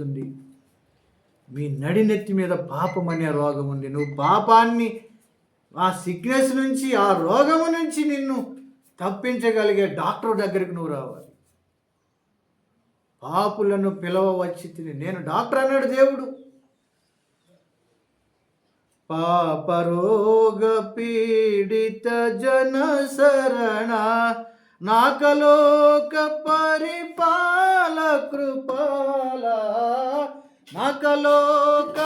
ఉంది. మీ నడినెత్తి మీద పాపం అనే రోగం ఉంది. నువ్వు పాపాన్ని, ఆ సిక్నెస్ నుంచి, ఆ రోగము నుంచి నిన్ను తప్పించగలిగే డాక్టర్ దగ్గరికి నువ్వు రావాలి. పాపులను పిలవవచ్చి తిని, నేను డాక్టర్ అన్నాడు దేవుడు. పాపరోగ పీడిత జన శరణ నాకలోక పరిపాల కృపాల, నాకలోక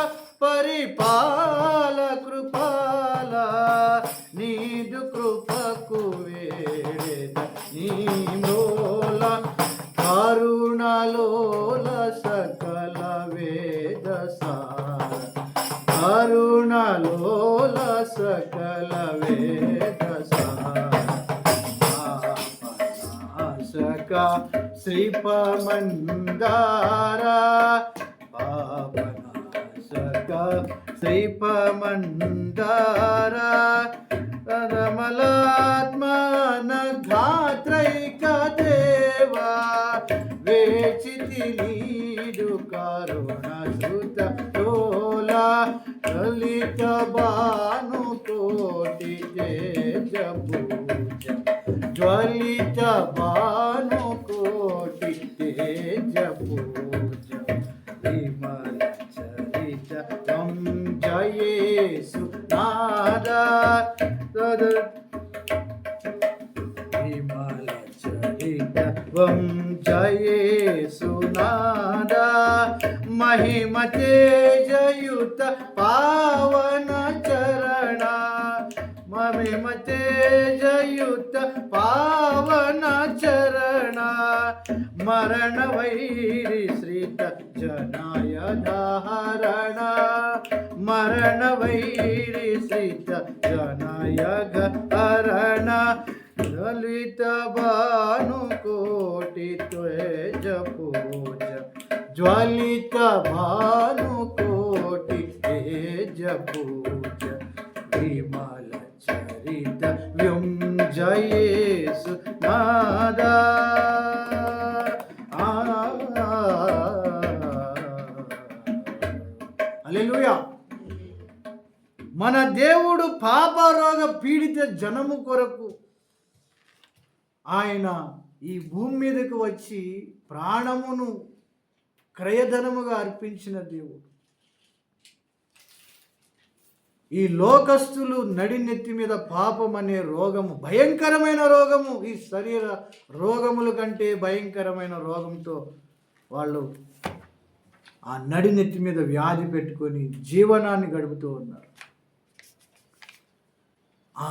పరిపాల కృపాల, నీదు కృపకు వేడెద నీ మూల కరుణలోల సకల వేద సార, కరుణలోల సకల వేద సార, శ్రీపమందార పాపనాశక శ్రీపమందార రమలాత్మన ఘాత్రైక దేవా వేచితి నీడు కరుణ సుత తోలా లలిత భాను కోటి తేజ పూజ, జ్వలిత భాను కోటి తేజ పూజ, విమల చరిత త్వం జయేసు నాదా, విమల చరిత త్వం జయేసు నాదా, మహిమ తేజయుత పావన చరణ, మహిమ తేజయుత పావన చరణ, మరణ వైరి శ్రీత జనాయ ధారణ, మరణ వైరి శ్రీత జనాయ హరణ, లలిత భాను కోటి త్వేజ పూజ, జ్వలిత భాను కోటి తేజ పూజ, విమల చరిత వ్యం జయేసు నాదా. హల్లెలూయా. మన దేవుడు పాపరోగ పీడిత జనము కొరకు ఆయన ఈ భూమి మీదకు వచ్చి ప్రాణమును క్రయధనముగా అర్పించిన దేవుడు. ఈ లోకస్తులు నడినెత్తి మీద పాపం అనే రోగము, భయంకరమైన రోగము, ఈ శరీర రోగముల కంటే భయంకరమైన రోగంతో వాళ్ళు ఆ నడినెత్తి మీద వ్యాధి పెట్టుకొని జీవనాన్ని గడుపుతూ ఉన్నారు. ఆ